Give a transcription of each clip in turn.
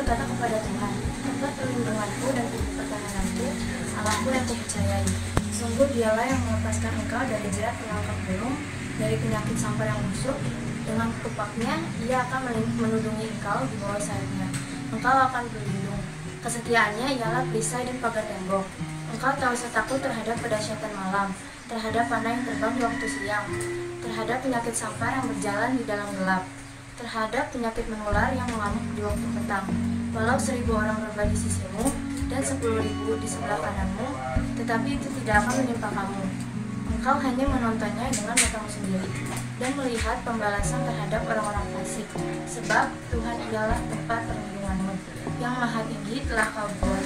berkata kepada Tuhan, tempat perlindunganku dan titik pertahananku, Allahku yang kupercayai. Sungguh dialah yang melepaskan engkau dari jerat penangkap burung, dari penyakit sampar yang busuk. Dengan tupaknya, ia akan menudungi engkau di bawah sayapnya. Engkau akan berlindung. Kesetiaannya ialah perisai dan pagar tembok. Engkau tak usah takut terhadap pedahsyatan malam, terhadap panah yang terbang di waktu siang, terhadap penyakit sampar yang berjalan di dalam gelap, terhadap penyakit menular yang mengamuk di waktu petang. Walau 1.000 orang rebah di sisimu dan 10.000 di sebelah kananmu, tetapi itu tidak akan menimpa kamu. Engkau hanya menontonnya dengan matamu sendiri dan melihat pembalasan terhadap orang-orang fasik. Sebab Tuhan ialah tempat perlindunganmu, yang maha tinggi telah kau buat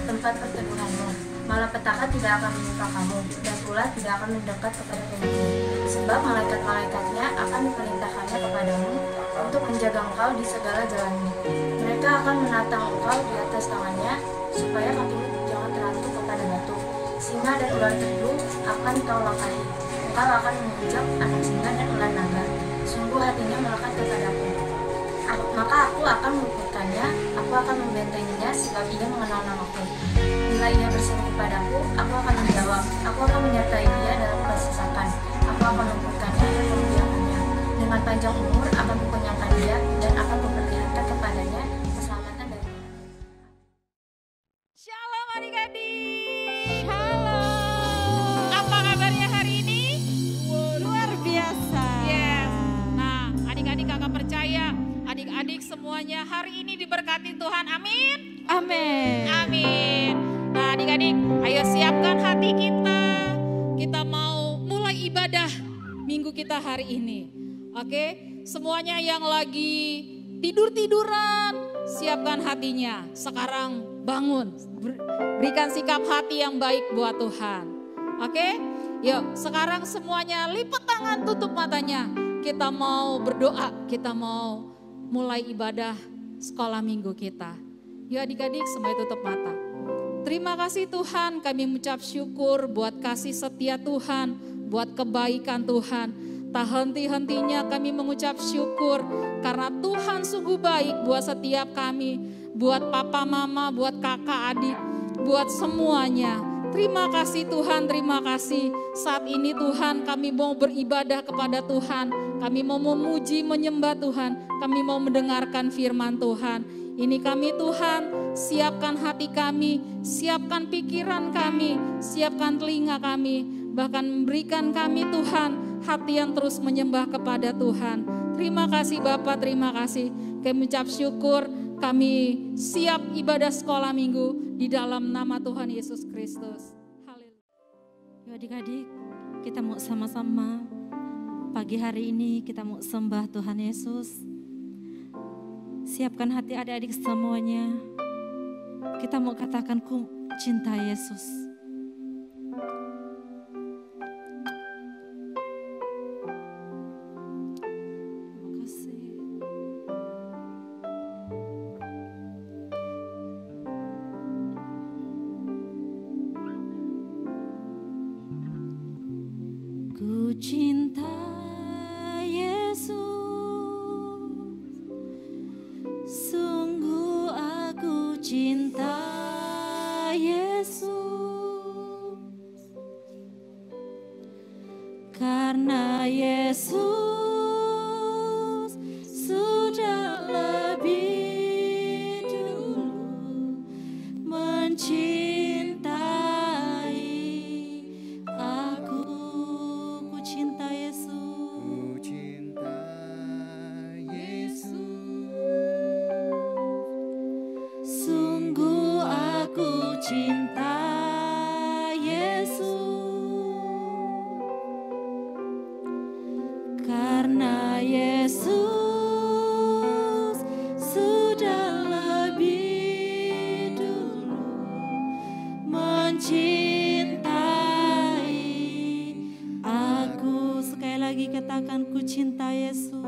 tempat perteduhanmu. Malapetaka tidak akan menimpa kamu, dan ular tidak akan mendekat kepada tubuhmu. Sebab malaikat-malaikatnya akan diperintahkannya kepadamu untuk menjaga engkau di segala jalanmu. Mereka akan menatang engkau di atas tangannya, supaya kakimu jangan terantuk kepada batu. Singa dan ular teduh akan kau langkahi. Engkau akan menginjak anak singa dan ular naga. Sungguh hatinya melekat kepadaku. Maka aku akan meluputkannya, aku akan membentenginya, sebab ia mengenal namaku. Bila ia berseru kepadaku, aku akan menjawab. Aku akan menyertai dia dalam kesesakan. Aku akan meluputkannya dan memuliakannya. Dengan panjang umur akan kukenyangkan dia, dan akan kuperlihatkan kepadanya keselamatan dari Tuhan. Shalom adik-adik. Shalom. Apa kabarnya hari ini? Luar biasa. Yes. Nah, adik-adik kakak percaya, adik-adik semuanya hari ini diberkati Tuhan. Amin. Amin. Amin. Nah, adik-adik, ayo siapkan hati kita. Kita mau mulai ibadah minggu kita hari ini. Oke, semuanya yang lagi tidur-tiduran, siapkan hatinya. Sekarang bangun, berikan sikap hati yang baik buat Tuhan. Oke, yuk sekarang semuanya lipat tangan, tutup matanya. Kita mau berdoa, kita mau mulai ibadah sekolah minggu kita. Yuk adik-adik semuanya tutup mata. Terima kasih Tuhan, kami mengucap syukur buat kasih setia Tuhan, buat kebaikan Tuhan. Tak henti-hentinya kami mengucap syukur karena Tuhan sungguh baik buat setiap kami, buat papa mama, buat kakak adik, buat semuanya. Terima kasih Tuhan, terima kasih. Saat ini Tuhan kami mau beribadah kepada Tuhan, kami mau memuji menyembah Tuhan, kami mau mendengarkan firman Tuhan. Ini kami Tuhan, siapkan hati kami, siapkan pikiran kami, siapkan telinga kami, bahkan memberikan kami Tuhan hati yang terus menyembah kepada Tuhan. Terima kasih Bapak, terima kasih. Kami ucap syukur, kami siap ibadah sekolah minggu di dalam nama Tuhan Yesus Kristus. Haleluya. Yuk adik-adik, kita mau sama-sama pagi hari ini kita mau sembah Tuhan Yesus. Siapkan hati adik-adik semuanya. Kita mau katakan ku cinta Yesus. Ku cinta Yesus, sungguh aku cinta Yesus, karena Yesus sudah lebih dulu mencintai aku. Ku cinta Yesus. Ku cinta Yesus, Sungguh aku cinta Yesus, karena Yesus sudah lebih dulu mencintai aku. Sekali lagi katakan ku cinta Yesus.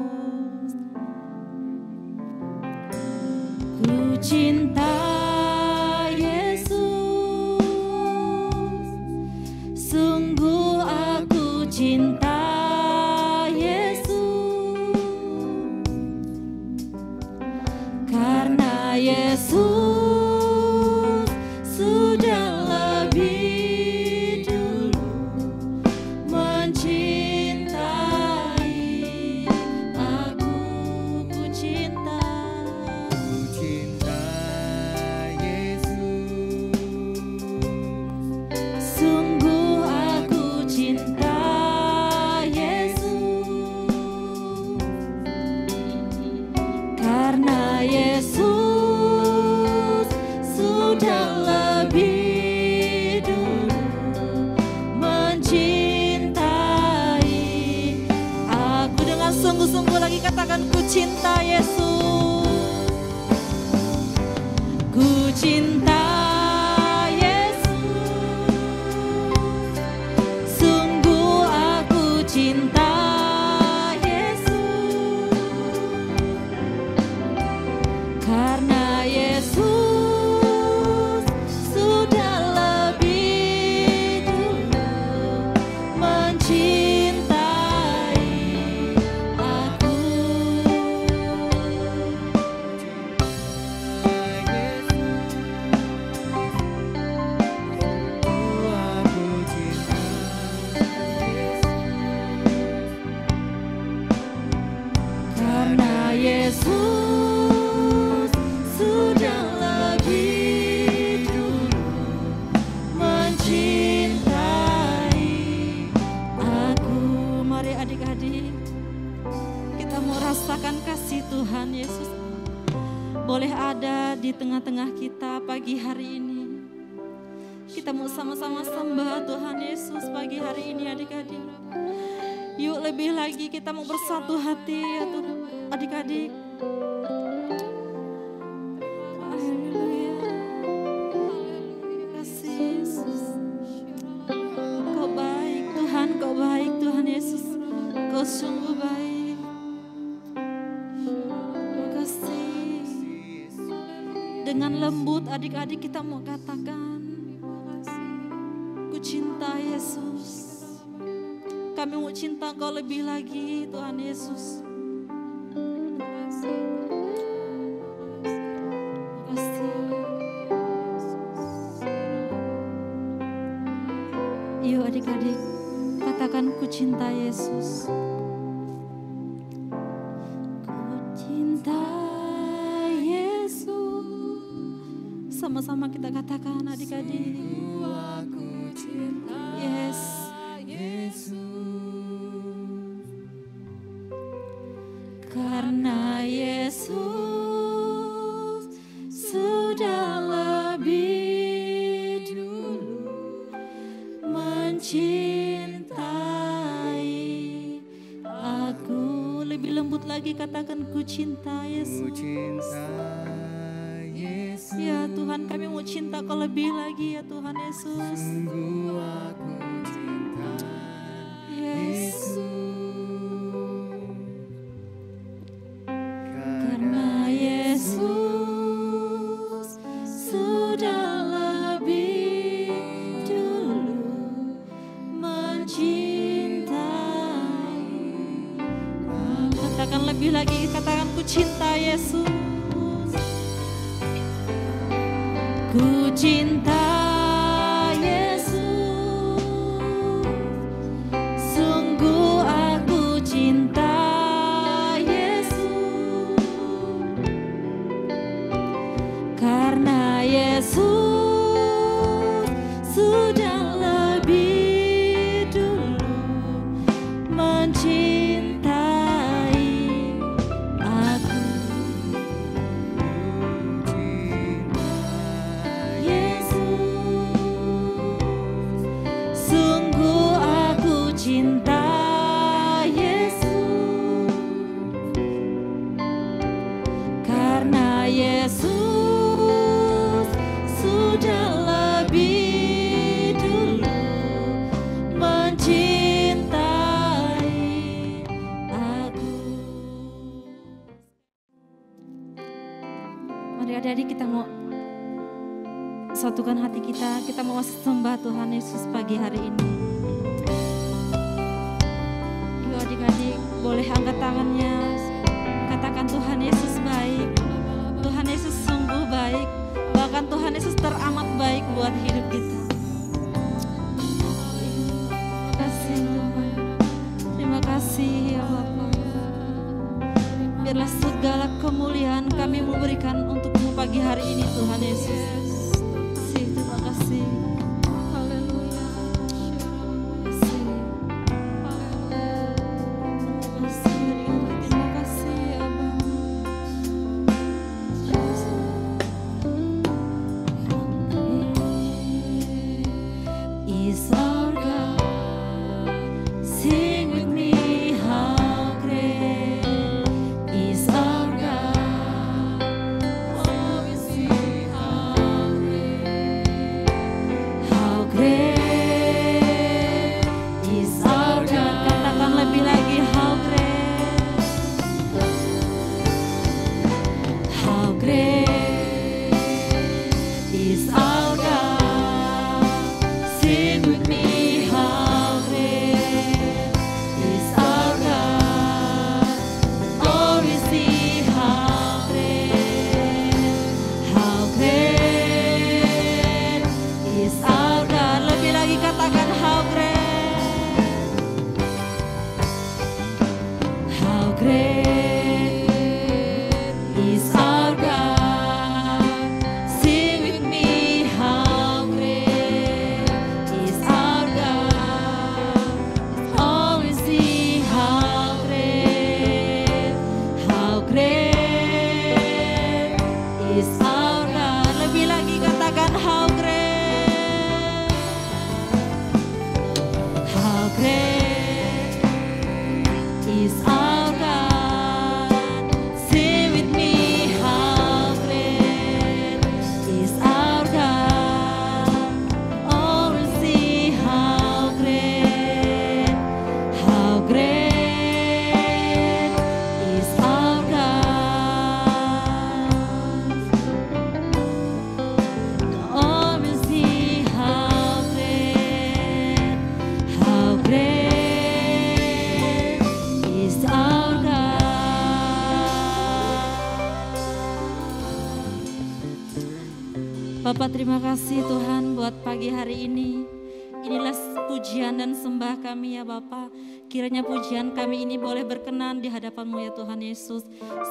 Ku cinta Yesus, sungguh aku cinta Yesus, karena Yesus sudah lebih dulu mencintai aku, ku cinta. Ku cinta Yesus. Sungguh aku cinta Yesus, karena Yesus sudah lebih dulu mencintai aku. Dengan sungguh-sungguh lagi katakan, ku cinta Yesus, ku cinta karena Yesus sudah lebih dulu mencintai aku. Karena Yesus sudah lebih dulu mencintai aku. Mari adik-adik, kita mau rasakan kasih Tuhan Yesus. Boleh ada di tengah-tengah kita pagi hari ini. Kita mau sama-sama sembah Tuhan Yesus pagi hari ini adik-adik. Yuk lebih lagi kita mau bersatu hati ya Tuhan adik-adik. Haleluya. Kasih Yesus. Kau baik Tuhan, Kau baik Tuhan Yesus. Kau sungguh baik. Terima kasih. Dengan lembut adik-adik kita mau katakan, ku cinta Yesus. Kami mau cinta Kau lebih lagi Tuhan Yesus. Terima kasih. Yuk adik-adik, katakan ku cinta Yesus. Ku cinta Yesus. Sama-sama kita katakan adik-adik. Aku cinta Yes. Yesus. Karena Yesus sudah lebih dulu mencintai aku. Lebih lembut lagi katakan, ku cinta Ku Yesus. cinta Yesus. Ya Tuhan, kami mau cinta Kau lebih lagi ya Tuhan Yesus. Sungguh aku cinta Yes. Yesus. Karena Yesus sudah lebih dulu mencintai. Katakan lebih lagi, katakan ku cinta Yesus. Ku cinta Yesus. Sungguh aku cinta Yesus. Karena Yesus sudah lebih dulu mencintai aku. Yesus, sungguh aku cinta Yesus. Karena Yesus sudah lebih dulu mencintai aku. Mari adik-adik kita mau satukan hati kita mau sembah Tuhan Yesus pagi hari ini. Yuk adik-adik boleh angkat tangannya, katakan Tuhan Yesus baik, Tuhan Yesus sungguh buat hidup kita. Terima kasih Tuhan. Terima kasih ya Bapa. Biarlah segala kemuliaan kami memberikan untuk-Mu pagi hari ini Tuhan Yesus. Terima kasih. Haleluya. Terima kasih ya Bapa. Is our God, sing with me how great is our God. Oh, we sing how great is our God. Katakan lebih lagi how great is our God. Sing with me how great is our God. Oh, we see how great is our God. Lebih lagi katakan how great is our God. Sing with me how great is our God. Oh, we see how great is our God. Lebih lagi katakan how great is our God. Sing with me how great is our God. Oh, we see how great is our God. Oh, we see how great is our God. Bapak, terima kasih Tuhan buat pagi hari ini. Inilah pujian dan sembah kami ya Bapak. Kiranya pujian kami ini boleh berkenan di hadapan-Mu ya Tuhan Yesus.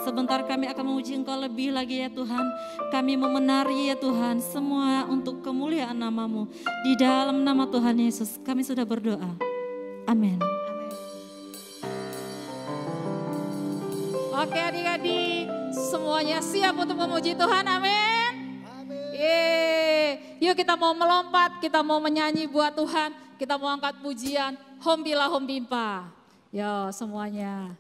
Sebentar kami akan memuji Engkau lebih lagi ya Tuhan. Kami mau menari ya Tuhan, semua untuk kemuliaan nama-Mu. Di dalam nama Tuhan Yesus kami sudah berdoa. Amin. Oke adik-adik, semuanya siap untuk memuji Tuhan, amin. Yuk kita mau melompat, kita mau menyanyi buat Tuhan, kita mau angkat pujian, Hombila Hombimpa. Yo semuanya,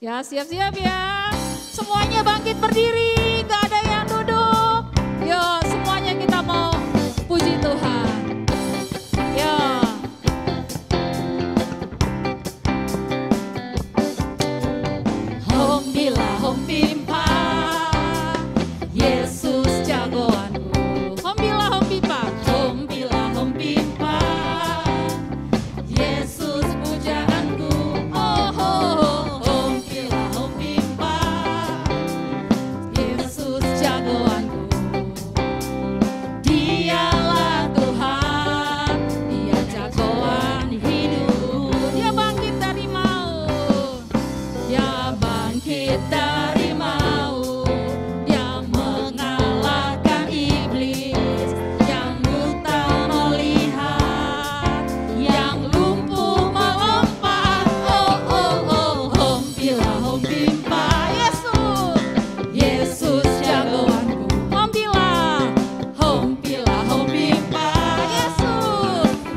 ya siap-siap ya. Semuanya bangkit berdiri, gak ada yang duduk. Yo semuanya kita mau puji Tuhan. Yo. Hombila Hombimpa, Yesus jagoanku. Hombila Hombimpa, Hombila Hombimpa, Yesus pujaanku. Oh, Hombila Hombimpa, Yesus jagoanku. Dialah Tuhan, Dia jagoan hidup. Dia bangkit dari maut, Dia bangkit dari maut. Dia mengalahkan iblis, yang buta melihat, yang lumpuh melompat. Oh, Hombila Hombimpa, Yesus jagoanku. Hombila Hombimpa,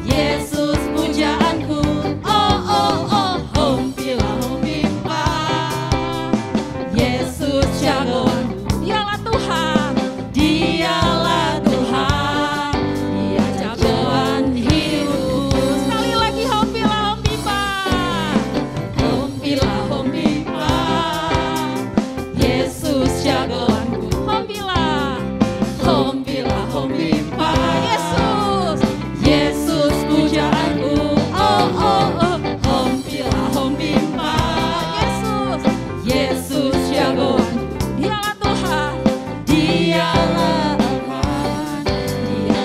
Yesus pujaanku. Oh, Hombila Hombimpa, Yesus jagoanku. Dialah Tuhan, Dia jagoan hidupku. Sekali lagi Hombila Hombimpa, Hombila Hombimpa, Yesus jagoanku. Hombila Hombimpa, Yesus pujaanku. Oh, Hombila Hombimpa, Yesus jagoanku. Dialah Tuhan, Dia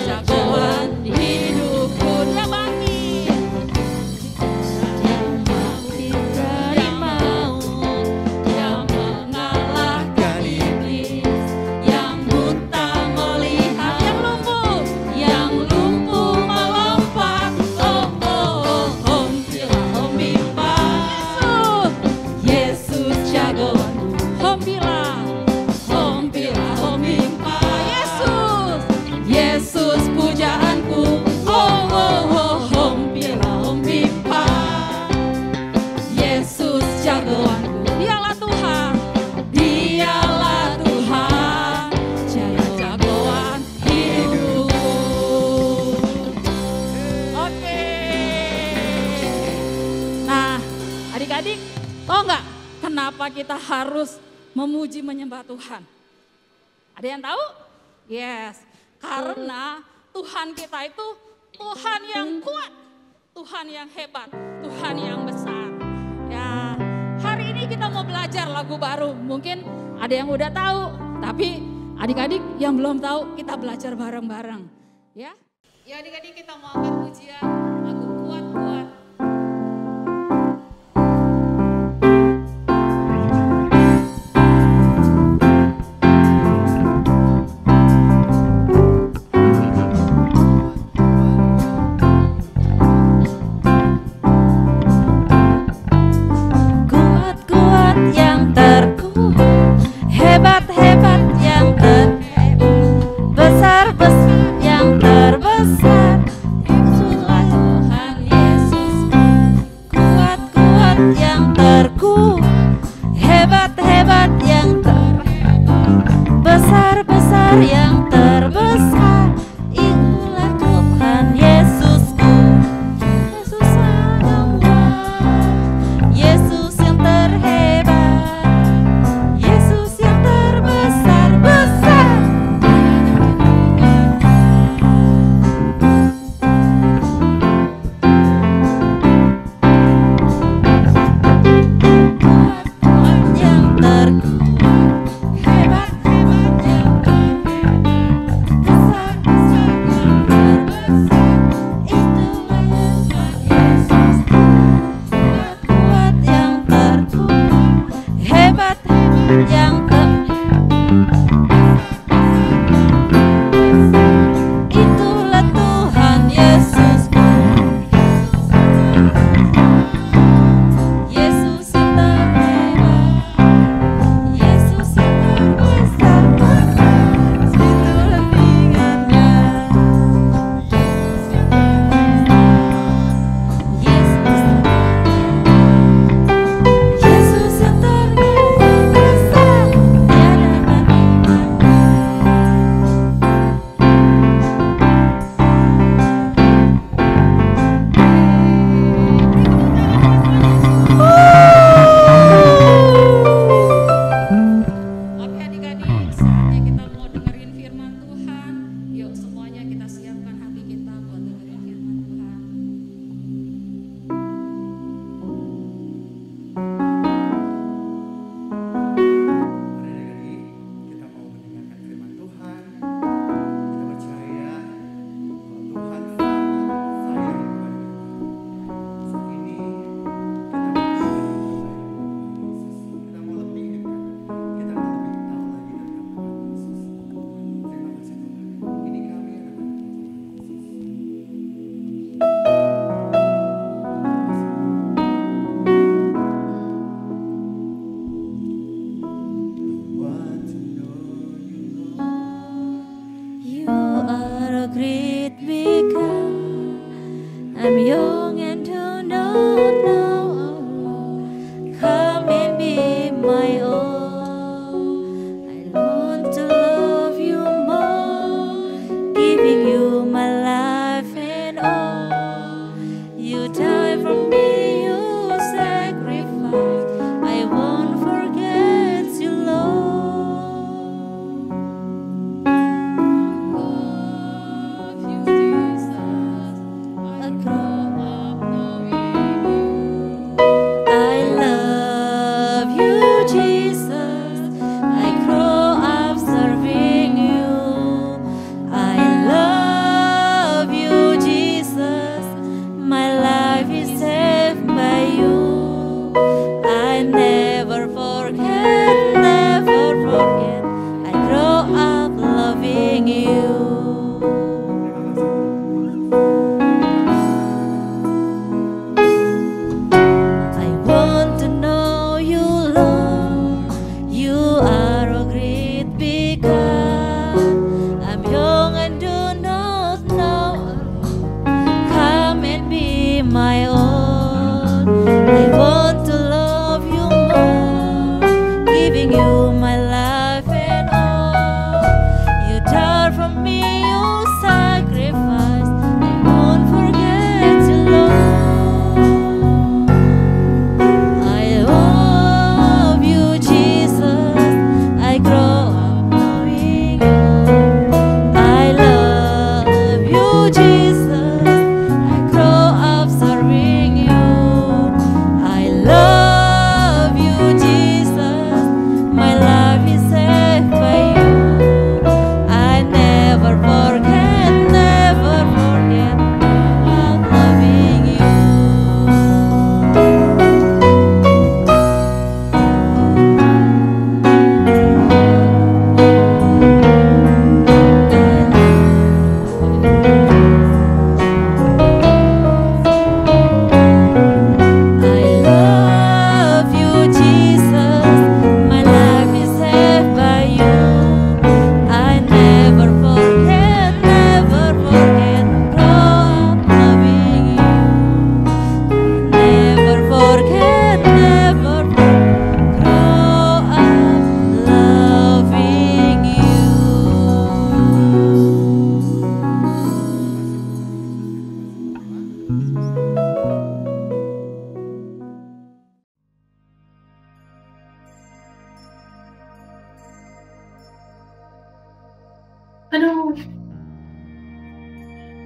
jagoan kenapa kita harus memuji menyembah Tuhan? Ada yang tahu? Yes, karena Tuhan kita itu Tuhan yang kuat, Tuhan yang hebat, Tuhan yang besar. Ya, hari ini kita mau belajar lagu baru. Mungkin ada yang udah tahu, tapi adik-adik yang belum tahu kita belajar bareng-bareng. Ya, adik-adik kita mau angkat pujian lagu kuat-kuat.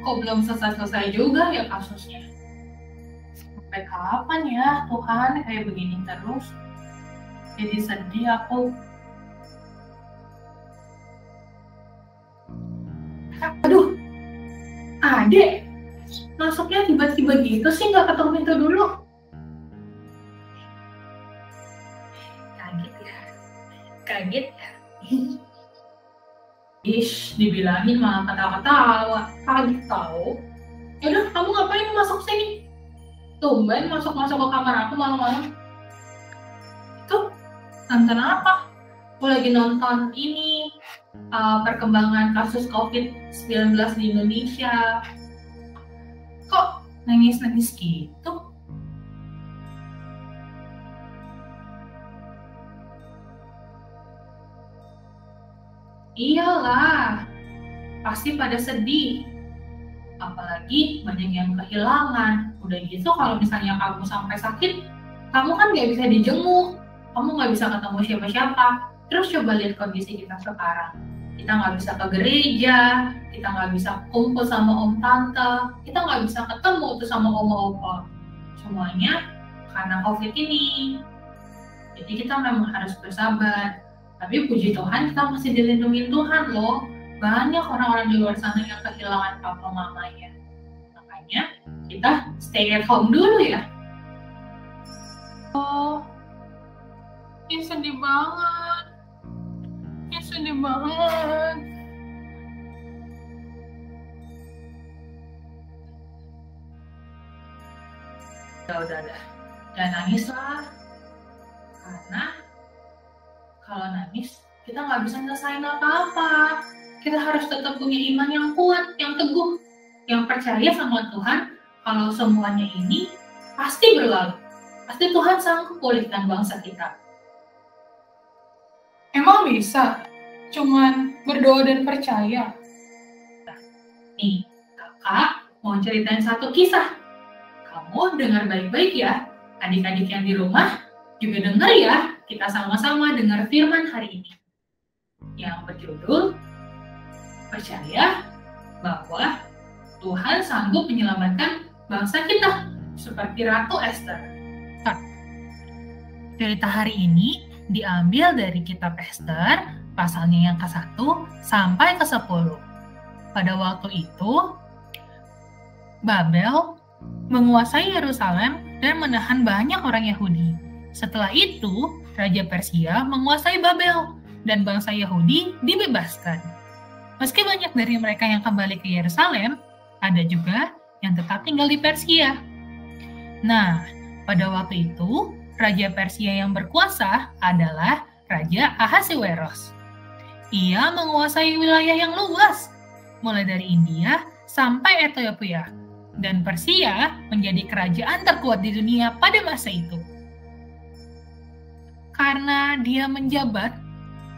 Kok belum selesai-selesai juga ya kasusnya? Sampai kapan ya Tuhan kayak begini terus? Jadi sedih aku. Aduh, Ade, masuknya tiba-tiba gitu sih, nggak ketok pintu dulu. Kaget ya? Ish, dibilangin malah ketawa-ketawa. Kaget tahu. Yaudah, kamu ngapain masuk sini? Tumben masuk-masuk ke kamar aku malam-malam. Itu nonton apa? Aku lagi nonton ini, perkembangan kasus COVID-19 di Indonesia. Kok nangis-nangis gitu? Iyalah, pasti pada sedih. Apalagi banyak yang kehilangan. Udah gitu kalau misalnya kamu sampai sakit, kamu kan nggak bisa dijenguk, kamu nggak bisa ketemu siapa-siapa. Terus coba lihat kondisi kita sekarang. Kita nggak bisa ke gereja, kita nggak bisa kumpul sama om tante, kita nggak bisa ketemu tuh sama oma-opa. Semuanya karena COVID ini. Jadi kita memang harus bersabar. Tapi puji Tuhan kita masih dilindungi Tuhan loh. Banyak orang-orang di luar sana yang kehilangan papa mamanya. Makanya kita stay at home dulu ya. Oh, ini sedih banget. Ini sedih banget. Udah. Jangan nangis lah. Karena kalau nangis, kita nggak bisa nyelesain apa-apa. Kita harus tetap punya iman yang kuat, yang teguh, yang percaya sama Tuhan kalau semuanya ini pasti berlalu. Pasti Tuhan sanggup pulihkan bangsa kita. Emang bisa? Cuman berdoa dan percaya? Nah, nih, kakak mau ceritain satu kisah. Kamu dengar baik-baik ya. Adik-adik yang di rumah juga dengar ya. Kita sama-sama dengar firman hari ini yang berjudul percaya bahwa Tuhan sanggup menyelamatkan bangsa kita seperti Ratu Esther. Cerita hari ini diambil dari kitab Esther pasalnya yang ke-1 sampai ke-10. Pada waktu itu Babel menguasai Yerusalem dan menahan banyak orang Yahudi. Setelah itu Raja Persia menguasai Babel dan bangsa Yahudi dibebaskan. Meski banyak dari mereka yang kembali ke Yerusalem, ada juga yang tetap tinggal di Persia. Nah, pada waktu itu, Raja Persia yang berkuasa adalah Raja Ahasiweros. Ia menguasai wilayah yang luas, mulai dari India sampai Ethiopia, dan Persia menjadi kerajaan terkuat di dunia pada masa itu. Karena dia menjabat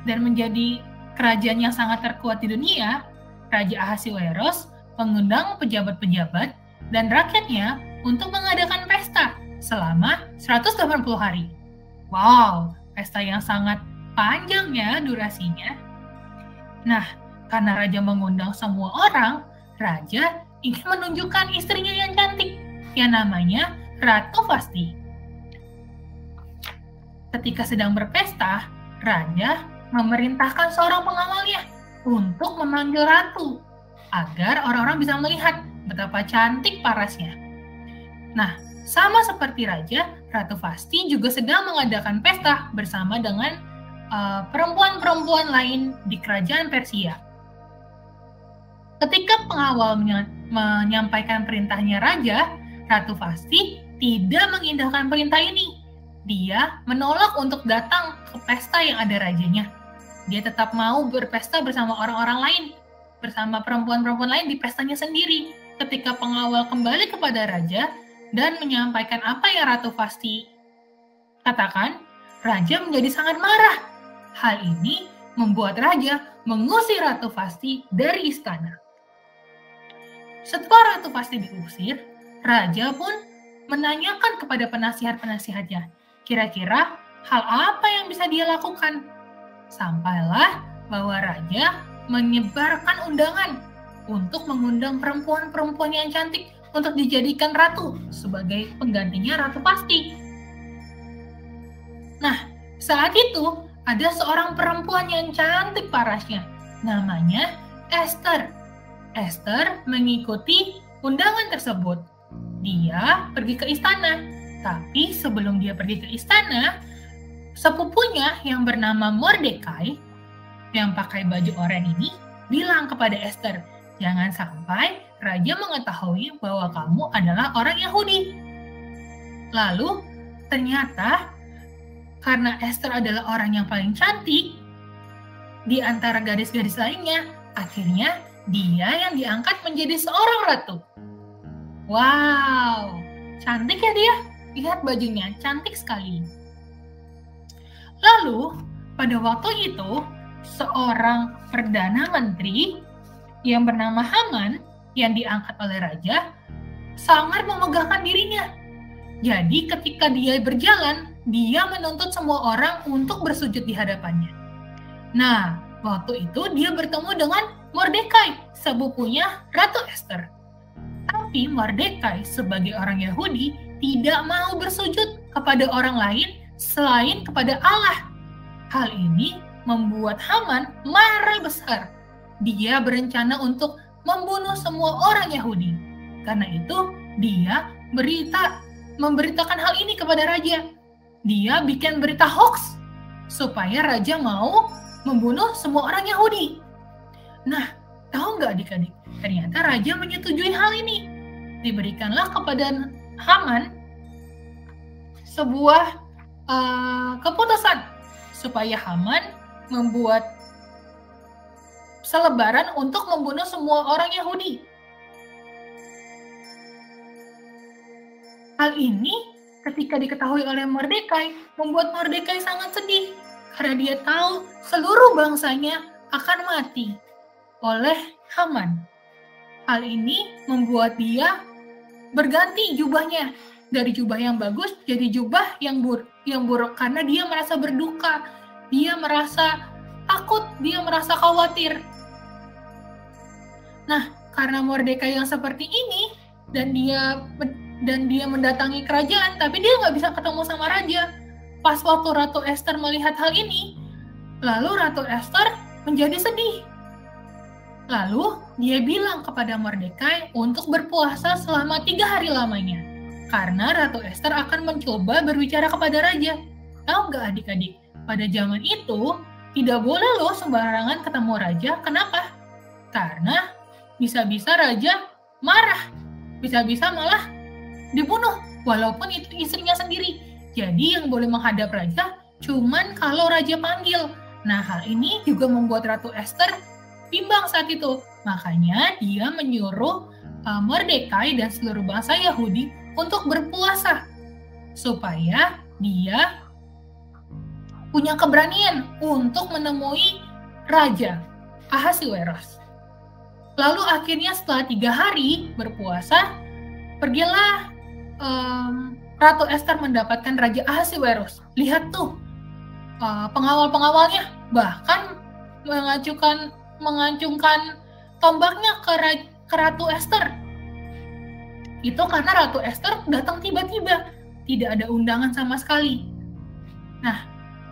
dan menjadi kerajaan yang sangat terkuat di dunia, Raja Ahasiweros mengundang pejabat-pejabat dan rakyatnya untuk mengadakan pesta selama 180 hari. Wow, pesta yang sangat panjang ya durasinya. Nah, karena Raja mengundang semua orang, Raja ingin menunjukkan istrinya yang cantik, yang namanya Ratu Vasti. Ketika sedang berpesta, Raja memerintahkan seorang pengawalnya untuk memanggil Ratu agar orang-orang bisa melihat betapa cantik parasnya. Nah, sama seperti Raja, Ratu Vasti juga sedang mengadakan pesta bersama dengan perempuan-perempuan lain di kerajaan Persia. Ketika pengawal menyampaikan perintahnya Raja, Ratu Vasti tidak mengindahkan perintah ini. Dia menolak untuk datang ke pesta yang ada rajanya. Dia tetap mau berpesta bersama orang-orang lain, bersama perempuan-perempuan lain di pestanya sendiri. Ketika pengawal kembali kepada Raja dan menyampaikan apa yang Ratu Vasti katakan, Raja menjadi sangat marah. Hal ini membuat Raja mengusir Ratu Vasti dari istana. Setelah Ratu Vasti diusir, Raja pun menanyakan kepada penasihat-penasihatnya, kira-kira hal apa yang bisa dia lakukan? Sampailah bahwa Raja menyebarkan undangan untuk mengundang perempuan-perempuan yang cantik untuk dijadikan ratu sebagai penggantinya Ratu Vasti. Nah, saat itu ada seorang perempuan yang cantik parasnya, namanya Esther. Esther mengikuti undangan tersebut. Dia pergi ke istana, tapi sebelum dia pergi ke istana, sepupunya yang bernama Mordekai yang pakai baju oranye ini bilang kepada Esther, jangan sampai raja mengetahui bahwa kamu adalah orang Yahudi. Lalu ternyata karena Esther adalah orang yang paling cantik di antara gadis-gadis lainnya, akhirnya dia yang diangkat menjadi seorang ratu. Wow, cantik ya dia. Lihat bajunya, cantik sekali. Lalu pada waktu itu seorang perdana menteri yang bernama Haman yang diangkat oleh raja sangat memegahkan dirinya. Jadi ketika dia berjalan, dia menuntut semua orang untuk bersujud di hadapannya. Nah, waktu itu dia bertemu dengan Mordekai, sepupunya Ratu Esther. Tapi Mordekai sebagai orang Yahudi tidak mau bersujud kepada orang lain selain kepada Allah. Hal ini membuat Haman marah besar. Dia berencana untuk membunuh semua orang Yahudi. Karena itu, dia memberitakan hal ini kepada raja. Dia bikin berita hoax supaya raja mau membunuh semua orang Yahudi. Nah, tahu nggak adik-adik? Ternyata raja menyetujui hal ini. Diberikanlah kepada Haman sebuah keputusan supaya Haman membuat selebaran untuk membunuh semua orang Yahudi. Hal ini ketika diketahui oleh Mordekai, membuat Mordekai sangat sedih karena dia tahu seluruh bangsanya akan mati oleh Haman. Hal ini membuat dia berganti jubahnya dari jubah yang bagus jadi jubah yang buruk karena dia merasa berduka, dia merasa takut, dia merasa khawatir. Nah, karena Mordekai yang seperti ini dan dia mendatangi kerajaan, tapi dia nggak bisa ketemu sama raja. Pas waktu Ratu Esther melihat hal ini, lalu Ratu Esther menjadi sedih. Lalu dia bilang kepada Mordekai untuk berpuasa selama 3 hari lamanya. Karena Ratu Esther akan mencoba berbicara kepada raja. Tahu nggak adik-adik, pada zaman itu tidak boleh loh sembarangan ketemu raja. Kenapa? Karena bisa-bisa raja marah, bisa-bisa malah dibunuh, walaupun itu istrinya sendiri. Jadi yang boleh menghadap raja cuman kalau raja panggil. Nah, hal ini juga membuat Ratu Esther bimbang saat itu. Makanya dia menyuruh Mordekai dan seluruh bangsa Yahudi untuk berpuasa supaya dia punya keberanian untuk menemui Raja Ahasiweros. Lalu akhirnya setelah 3 hari berpuasa, pergilah Ratu Esther mendapatkan Raja Ahasiweros. Lihat tuh, pengawal-pengawalnya bahkan mengacungkan tombaknya ke Ratu Esther. Itu karena Ratu Esther datang tiba-tiba, tidak ada undangan sama sekali. Nah,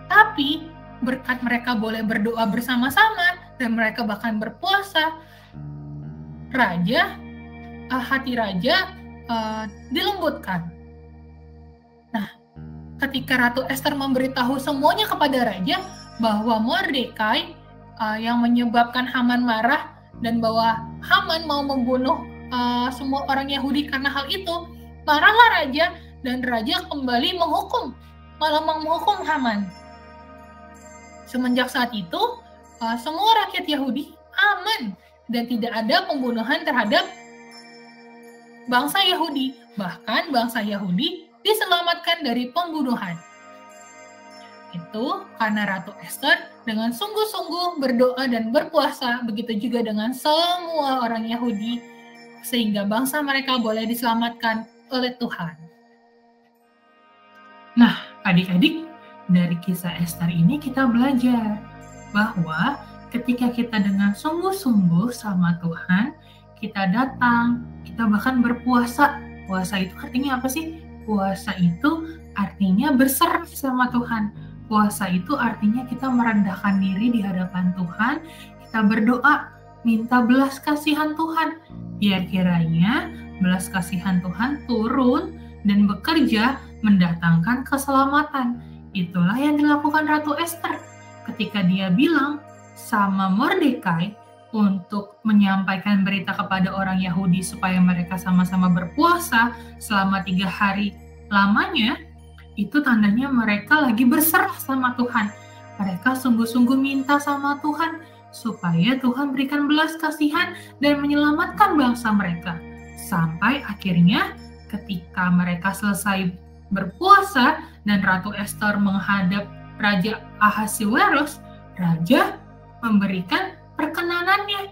tapi berkat mereka boleh berdoa bersama-sama dan mereka bahkan berpuasa, hati raja dilembutkan. Nah, ketika Ratu Esther memberitahu semuanya kepada raja bahwa Mordekai yang menyebabkan Haman marah dan bahwa Haman mau membunuh semua orang Yahudi karena hal itu, marahlah raja dan raja kembali menghukum Haman. Semenjak saat itu, semua rakyat Yahudi aman dan tidak ada pembunuhan terhadap bangsa Yahudi. Bahkan bangsa Yahudi diselamatkan dari pembunuhan. Itu karena Ratu Esther dengan sungguh-sungguh berdoa dan berpuasa, begitu juga dengan semua orang Yahudi, sehingga bangsa mereka boleh diselamatkan oleh Tuhan. Nah, adik-adik, dari kisah Esther ini kita belajar bahwa ketika kita dengan sungguh-sungguh sama Tuhan, kita datang, kita bahkan berpuasa. Puasa itu artinya apa sih? Puasa itu artinya berserah sama Tuhan. Puasa itu artinya kita merendahkan diri di hadapan Tuhan, kita berdoa, minta belas kasihan Tuhan. Biar kiranya belas kasihan Tuhan turun dan bekerja mendatangkan keselamatan. Itulah yang dilakukan Ratu Ester ketika dia bilang sama Mordekai untuk menyampaikan berita kepada orang Yahudi supaya mereka sama-sama berpuasa selama 3 hari lamanya. Itu tandanya mereka lagi berserah sama Tuhan. Mereka sungguh-sungguh minta sama Tuhan supaya Tuhan berikan belas kasihan dan menyelamatkan bangsa mereka. Sampai akhirnya ketika mereka selesai berpuasa dan Ratu Ester menghadap Raja Ahasiweros, Raja memberikan perkenanannya.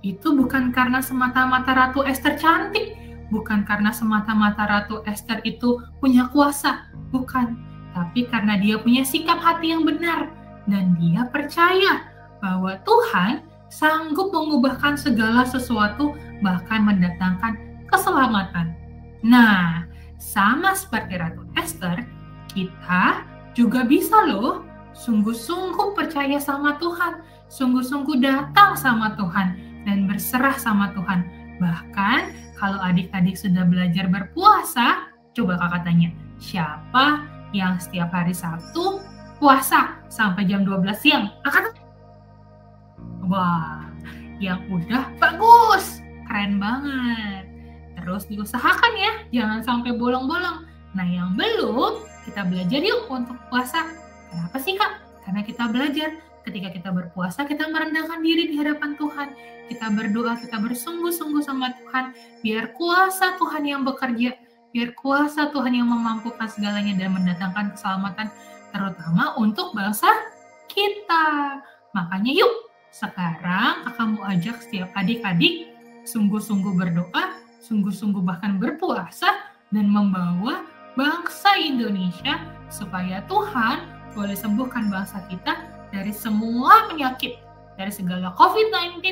Itu bukan karena semata-mata Ratu Ester cantik, bukan karena semata-mata Ratu Ester itu punya kuasa, bukan. Tapi karena dia punya sikap hati yang benar dan dia percaya bahwa Tuhan sanggup mengubahkan segala sesuatu, bahkan mendatangkan keselamatan. Nah, sama seperti Ratu Ester, kita juga bisa loh sungguh-sungguh percaya sama Tuhan, sungguh-sungguh datang sama Tuhan, dan berserah sama Tuhan. Bahkan kalau adik-adik sudah belajar berpuasa, coba kakak tanya, siapa yang setiap hari Sabtu puasa sampai jam 12 siang? Wah, yang udah bagus, keren banget. Terus diusahakan ya, jangan sampai bolong-bolong. Nah, yang belum, kita belajar yuk untuk puasa. Kenapa sih Kak? Karena kita belajar. Ketika kita berpuasa, kita merendahkan diri di hadapan Tuhan. Kita berdoa, kita bersungguh-sungguh sama Tuhan. Biar kuasa Tuhan yang bekerja. Biar kuasa Tuhan yang memampukan segalanya dan mendatangkan keselamatan. Terutama untuk bangsa kita. Makanya yuk, sekarang kakak mau ajak setiap adik-adik sungguh-sungguh berdoa, sungguh-sungguh bahkan berpuasa, dan membawa bangsa Indonesia supaya Tuhan boleh sembuhkan bangsa kita dari semua penyakit, dari segala COVID-19,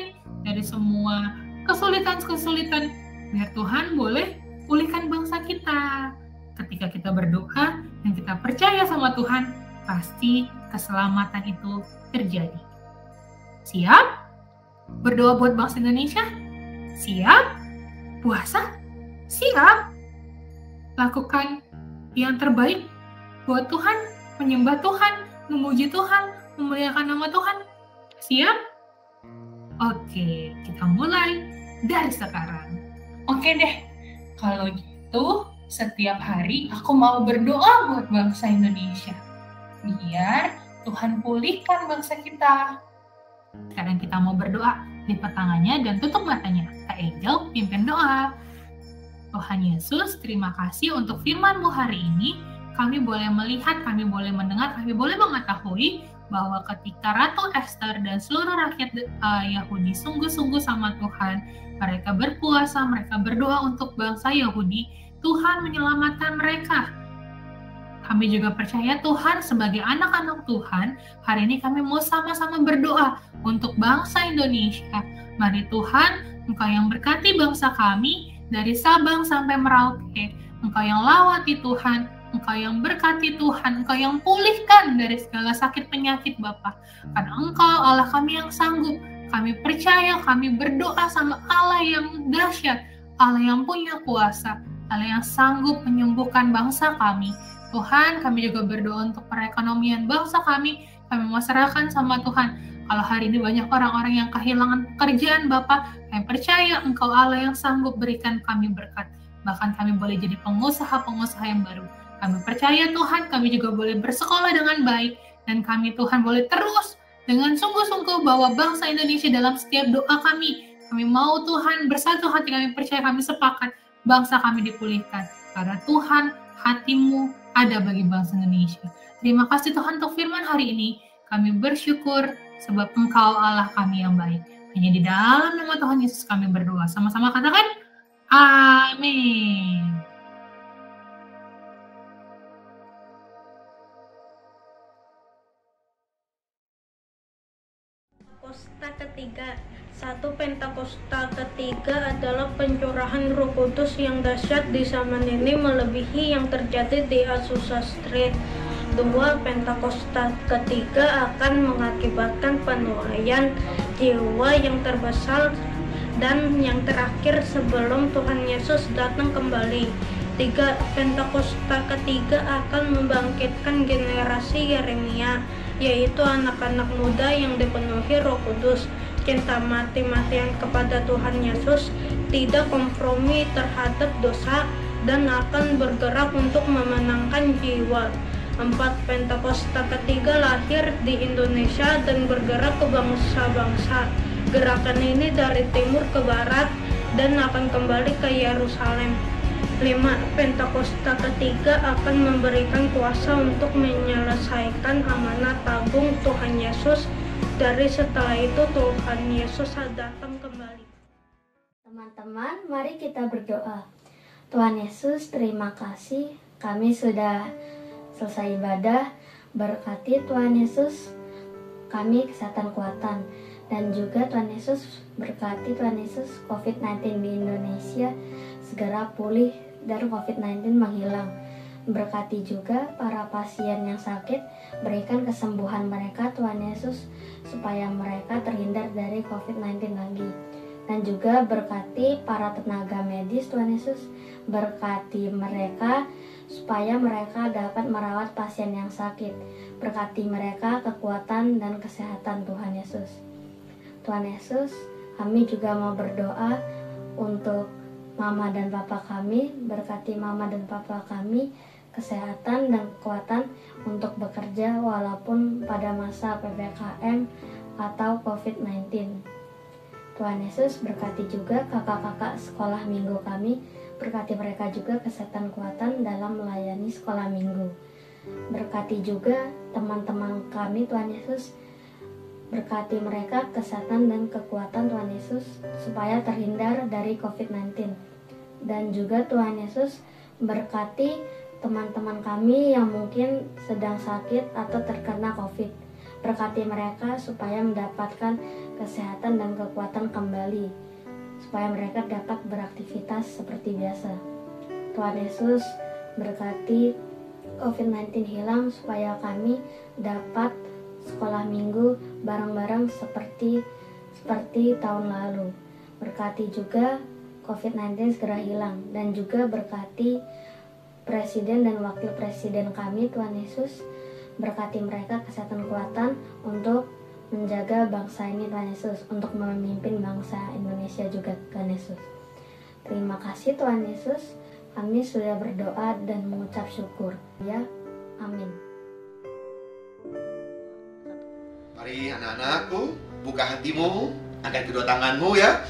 dari semua kesulitan-kesulitan, biar Tuhan boleh pulihkan bangsa kita. Ketika kita berdoa dan kita percaya sama Tuhan, pasti keselamatan itu terjadi. Siap? Berdoa buat bangsa Indonesia? Siap? Puasa? Siap? Lakukan yang terbaik buat Tuhan, menyembah Tuhan, memuji Tuhan, memuliakan nama Tuhan. Siap? Oke, kita mulai dari sekarang. Oke deh, kalau gitu setiap hari aku mau berdoa buat bangsa Indonesia. Biar Tuhan pulihkan bangsa kita. Sekarang kita mau berdoa. Lipat tangannya dan tutup matanya. Kak Angel pimpin doa. Tuhan Yesus, terima kasih untuk firman-Mu hari ini. Kami boleh melihat, kami boleh mendengar, kami boleh mengetahui bahwa ketika Ratu Ester dan seluruh rakyat Yahudi sungguh-sungguh sama Tuhan, mereka berpuasa, mereka berdoa untuk bangsa Yahudi, Tuhan menyelamatkan mereka. Kami juga percaya Tuhan sebagai anak-anak Tuhan, hari ini kami mau sama-sama berdoa untuk bangsa Indonesia. Mari Tuhan, Engkau yang berkati bangsa kami dari Sabang sampai Merauke. Engkau yang lawati Tuhan, Engkau yang berkati Tuhan, Engkau yang pulihkan dari segala sakit penyakit Bapa. Karena Engkau Allah kami yang sanggup. Kami percaya, kami berdoa sama Allah yang dahsyat, Allah yang punya kuasa, Allah yang sanggup menyembuhkan bangsa kami. Tuhan, kami juga berdoa untuk perekonomian bangsa kami. Kami mau serahkan sama Tuhan. Kalau hari ini banyak orang-orang yang kehilangan pekerjaan, Bapak, kami percaya Engkau Allah yang sanggup berikan kami berkat. Bahkan kami boleh jadi pengusaha-pengusaha yang baru. Kami percaya Tuhan, kami juga boleh bersekolah dengan baik. Dan kami Tuhan boleh terus dengan sungguh-sungguh bawa bangsa Indonesia dalam setiap doa kami. Kami mau Tuhan bersatu hati, kami percaya, kami sepakat bangsa kami dipulihkan. Karena Tuhan, hati-Mu ada bagi bangsa Indonesia. Terima kasih Tuhan untuk firman hari ini. Kami bersyukur sebab Engkau Allah kami yang baik. Hanya di dalam nama Tuhan Yesus kami berdoa. Sama-sama katakan, amin. ketiga. Satu, Pentakosta ketiga adalah pencurahan Roh Kudus yang dahsyat di zaman ini melebihi yang terjadi di Azusa Street. Dua, Pentakosta ketiga akan mengakibatkan penuaian jiwa yang terbesar dan yang terakhir sebelum Tuhan Yesus datang kembali. Tiga, Pentakosta ketiga akan membangkitkan generasi Yeremia, yaitu anak-anak muda yang dipenuhi Roh Kudus, cinta mati-matian kepada Tuhan Yesus, tidak kompromi terhadap dosa, dan akan bergerak untuk memenangkan jiwa. 4. Pentakosta ketiga lahir di Indonesia dan bergerak ke bangsa-bangsa. Gerakan ini dari timur ke barat dan akan kembali ke Yerusalem. 5. Pentakosta ketiga akan memberikan kuasa untuk menyelesaikan amanat agung Tuhan Yesus. Dari setelah itu Tuhan Yesus datang kembali. Teman-teman, mari kita berdoa. Tuhan Yesus, terima kasih kami sudah selesai ibadah. Berkati Tuhan Yesus kami kesehatan kuatan, dan juga Tuhan Yesus berkati Tuhan Yesus COVID-19 di Indonesia segera pulih dan COVID-19 menghilang. Berkati juga para pasien yang sakit, berikan kesembuhan mereka Tuhan Yesus supaya mereka terhindar dari COVID-19 lagi. Dan juga berkati para tenaga medis Tuhan Yesus, berkati mereka supaya mereka dapat merawat pasien yang sakit. Berkati mereka kekuatan dan kesehatan Tuhan Yesus. Tuhan Yesus, kami juga mau berdoa untuk Mama dan Papa kami, berkati Mama dan Papa kami kesehatan dan kekuatan untuk bekerja walaupun pada masa PPKM atau COVID-19. Tuhan Yesus berkati juga kakak-kakak sekolah minggu kami, berkati mereka juga kesehatan kekuatan dalam melayani sekolah minggu. Berkati juga teman-teman kami Tuhan Yesus, berkati mereka kesehatan dan kekuatan Tuhan Yesus supaya terhindar dari COVID-19. Dan juga Tuhan Yesus berkati teman-teman kami yang mungkin sedang sakit atau terkena COVID. Berkati mereka supaya mendapatkan kesehatan dan kekuatan kembali, supaya mereka dapat beraktivitas seperti biasa. Tuhan Yesus berkati COVID-19 hilang supaya kami dapat sekolah minggu bareng-bareng seperti tahun lalu. Berkati juga COVID-19 segera hilang, dan juga berkati Presiden dan Wakil Presiden kami Tuhan Yesus, berkati mereka kesehatan kekuatan untuk menjaga bangsa ini Tuhan Yesus, untuk memimpin bangsa Indonesia juga Tuhan Yesus. Terima kasih Tuhan Yesus, kami sudah berdoa dan mengucap syukur. Ya, amin. Mari anak-anakku, buka hatimu, angkat kedua tanganmu ya.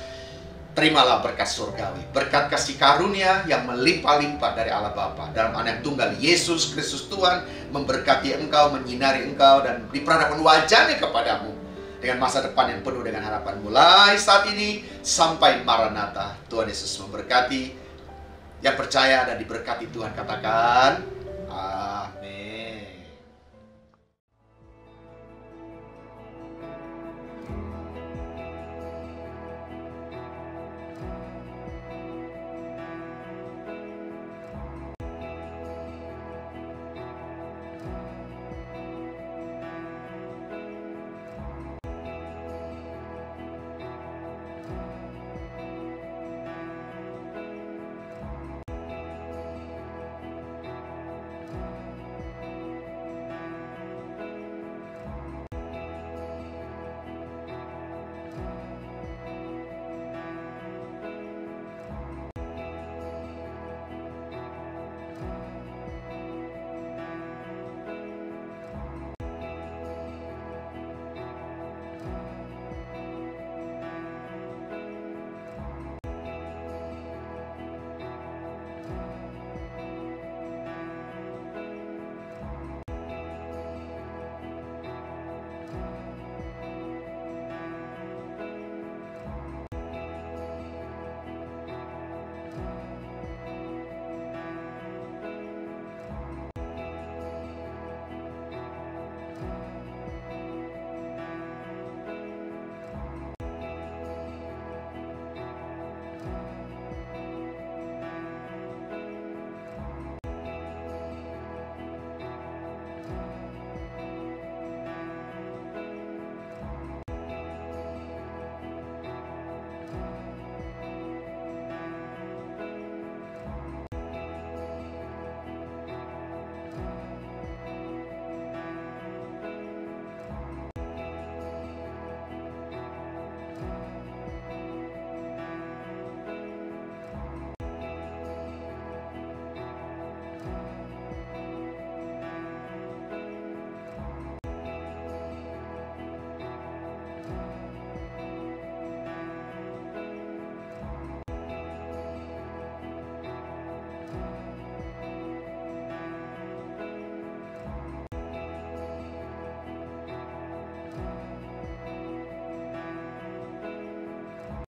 Terimalah berkat surgawi, berkat kasih karunia yang melimpah-limpah dari Allah Bapa dalam Anak Tunggal Yesus Kristus Tuhan, memberkati engkau, menyinari engkau, dan diperhadapkan wajahnya kepadamu dengan masa depan yang penuh dengan harapan mulai saat ini sampai Maranatha. Tuhan Yesus memberkati. Yang percaya dan diberkati Tuhan katakan amin.